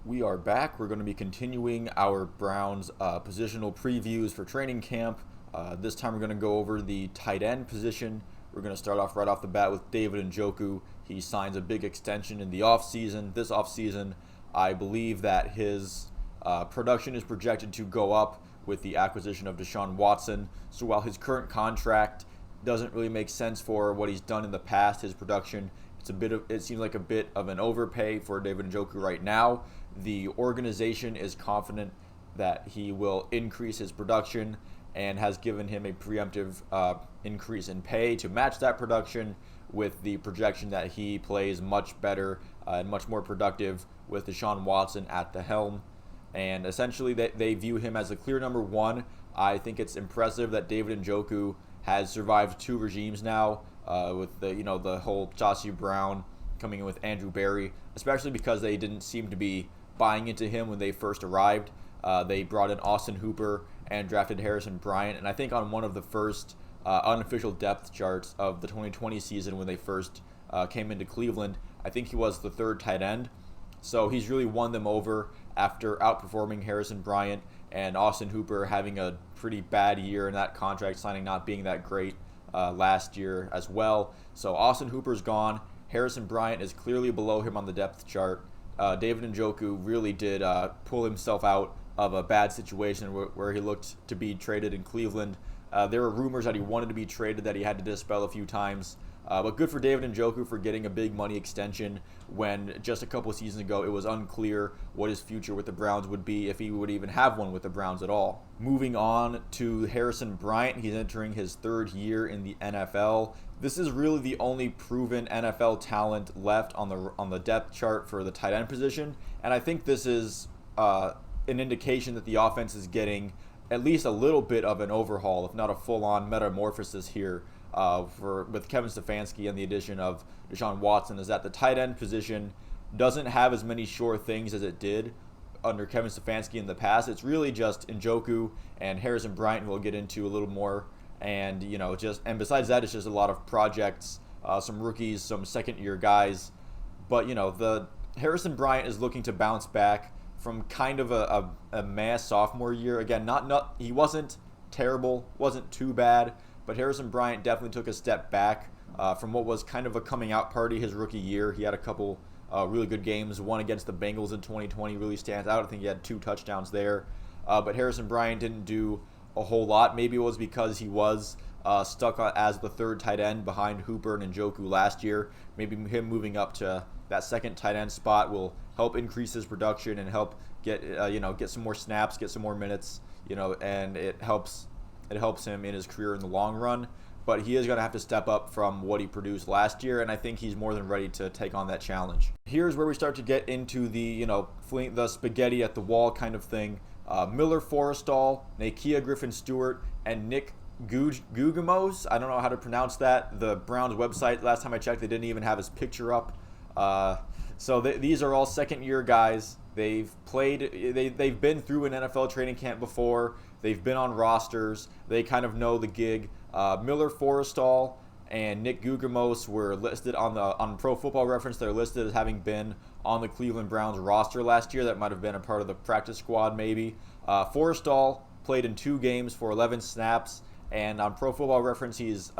We are back. We're going to be continuing our Browns positional previews for training camp. This time we're going to go over the tight end position. We're going to start off right off the bat with David Njoku. He signs a big extension in the offseason. This offseason, I believe that his production is projected to go up with the acquisition of Deshaun Watson. So while his current contract doesn't really make sense for what he's done in the past, his production, it seems like a bit of an overpay for David Njoku right now. The organization is confident that he will increase his production and has given him a preemptive increase in pay to match that production, with the projection that he plays much better and much more productive with Deshaun Watson at the helm. And essentially they view him as a clear number one. I think it's impressive that David Njoku has survived two regimes now, with the whole Joshua Brown coming in with Andrew Berry, especially because they didn't seem to be buying into him when they first arrived. They brought in Austin Hooper and drafted Harrison Bryant, and I think on one of the first unofficial depth charts of the 2020 season when they first came into Cleveland, I think he was the third tight end. So he's really won them over after outperforming Harrison Bryant and Austin Hooper having a pretty bad year, and that contract signing not being that great last year as well. So Austin Hooper's gone. Harrison Bryant is clearly below him on the depth chart. David Njoku really did pull himself out of a bad situation where he looked to be traded in Cleveland. There were rumors that he wanted to be traded that he had to dispel a few times. But good for David Njoku for getting a big money extension when just a couple of seasons ago it was unclear what his future with the Browns would be, if he would even have one with the Browns at all. Moving on to Harrison Bryant, he's entering his third year in the NFL. This is really the only proven NFL talent left on the depth chart for the tight end position, and I think this is an indication that the offense is getting at least a little bit of an overhaul, if not a full-on metamorphosis here. With Kevin Stefanski and the addition of Deshaun Watson, is that the tight end position doesn't have as many sure things as it did under Kevin Stefanski in the past. It's really just Njoku and Harrison Bryant, who we'll get into a little more, and besides that, it's just a lot of projects, some rookies, some second-year guys. But the Harrison Bryant is looking to bounce back from kind of a meh sophomore year. Again, he wasn't terrible, wasn't too bad. But Harrison Bryant definitely took a step back from what was kind of a coming out party his rookie year. He had a couple really good games. One against the Bengals in 2020 really stands out. I think he had 2 touchdowns there. But Harrison Bryant didn't do a whole lot. Maybe it was because he was stuck as the third tight end behind Hooper and Njoku last year. Maybe him moving up to that second tight end spot will help increase his production and help get some more snaps, get some more minutes, and it helps him in his career in the long run. But he is going to have to step up from what he produced last year, and I think he's more than ready to take on that challenge. Here's where we start to get into the spaghetti at the wall kind of thing. Miller Forrestall, Nakia Griffin-Stewart, and Nick Gugamos. I don't know how to pronounce that. The Browns website, last time I checked, they didn't even have his picture up. So these are all second-year guys. They've been through an NFL training camp before. They've been on rosters. They kind of know the gig. Miller Forrestall and Nick Gugamos were listed on Pro Football Reference. They're listed as having been on the Cleveland Browns roster last year. That might have been a part of the practice squad maybe. Forrestall played in 2 games for 11 snaps. And on Pro Football Reference, he's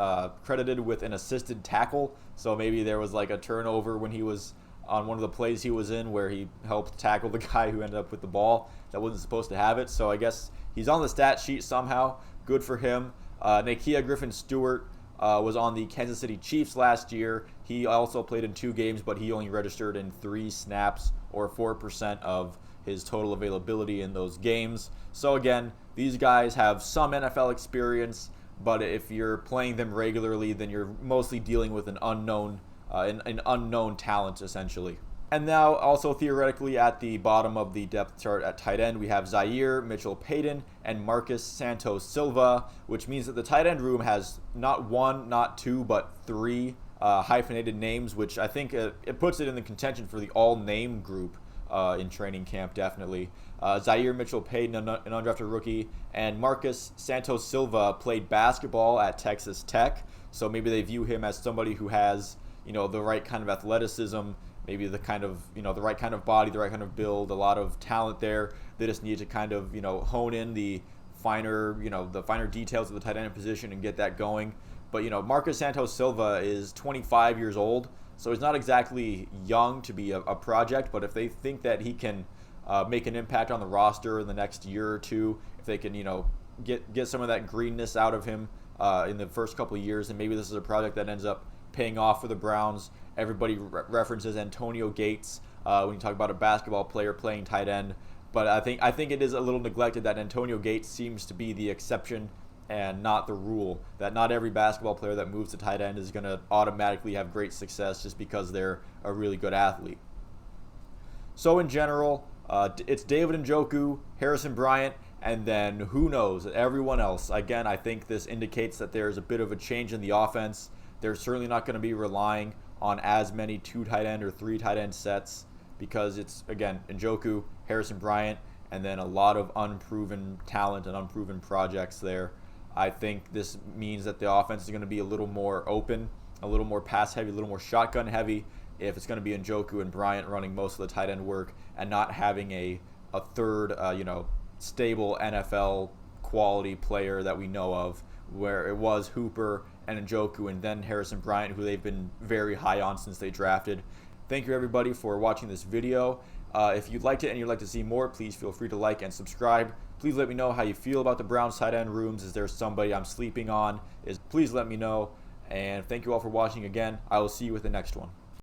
credited with an assisted tackle. So maybe there was like a turnover when he was on one of the plays he was in where he helped tackle the guy who ended up with the ball that wasn't supposed to have it. So I guess he's on the stat sheet somehow. Good for him. Nakia Griffin-Stewart was on the Kansas City Chiefs last year. He also played in 2 games, but he only registered in 3 snaps, or 4% of his total availability in those games. So again, these guys have some NFL experience, but if you're playing them regularly, then you're mostly dealing with an unknown talent, essentially. And now, also theoretically, at the bottom of the depth chart at tight end, we have Zaire Mitchell-Payton and Marcus Santos-Silva, which means that the tight end room has not 1, not 2, but 3 hyphenated names, which I think it puts it in the contention for the all-name group in training camp, definitely. Zaire Mitchell-Payton, an undrafted rookie, and Marcus Santos-Silva played basketball at Texas Tech, so maybe they view him as somebody who has the right kind of athleticism, maybe the kind of, the right kind of body, the right kind of build, a lot of talent there. They just need to kind of, hone in the finer details of the tight end position and get that going. But, Marcus Santos Silva is 25 years old, so he's not exactly young to be a project, but if they think that he can make an impact on the roster in the next year or two, if they can, get some of that greenness out of him in the first couple of years, and maybe this is a project that ends up paying off for the Browns. Everybody references Antonio Gates when you talk about a basketball player playing tight end, but I think it is a little neglected that Antonio Gates seems to be the exception and not the rule, that not every basketball player that moves to tight end is going to automatically have great success just because they're a really good athlete. So in general, it's David Njoku, Harrison Bryant, and then who knows, everyone else. Again, I think this indicates that there's a bit of a change in the offense. They're certainly not going to be relying on as many 2 tight end or 3 tight end sets because it's, again, Njoku, Harrison Bryant, and then a lot of unproven talent and unproven projects there. I think this means that the offense is going to be a little more open, a little more pass heavy, a little more shotgun heavy if it's going to be Njoku and Bryant running most of the tight end work and not having a third, stable NFL quality player that we know of, where it was Hooper and Njoku and then Harrison Bryant, who they've been very high on since they drafted. Thank you, everybody, for watching this video. If you liked it and you'd like to see more, please feel free to like and subscribe. Please let me know how you feel about the Browns tight end rooms. Is there somebody I'm sleeping on? Please let me know. And thank you all for watching again. I will see you with the next one.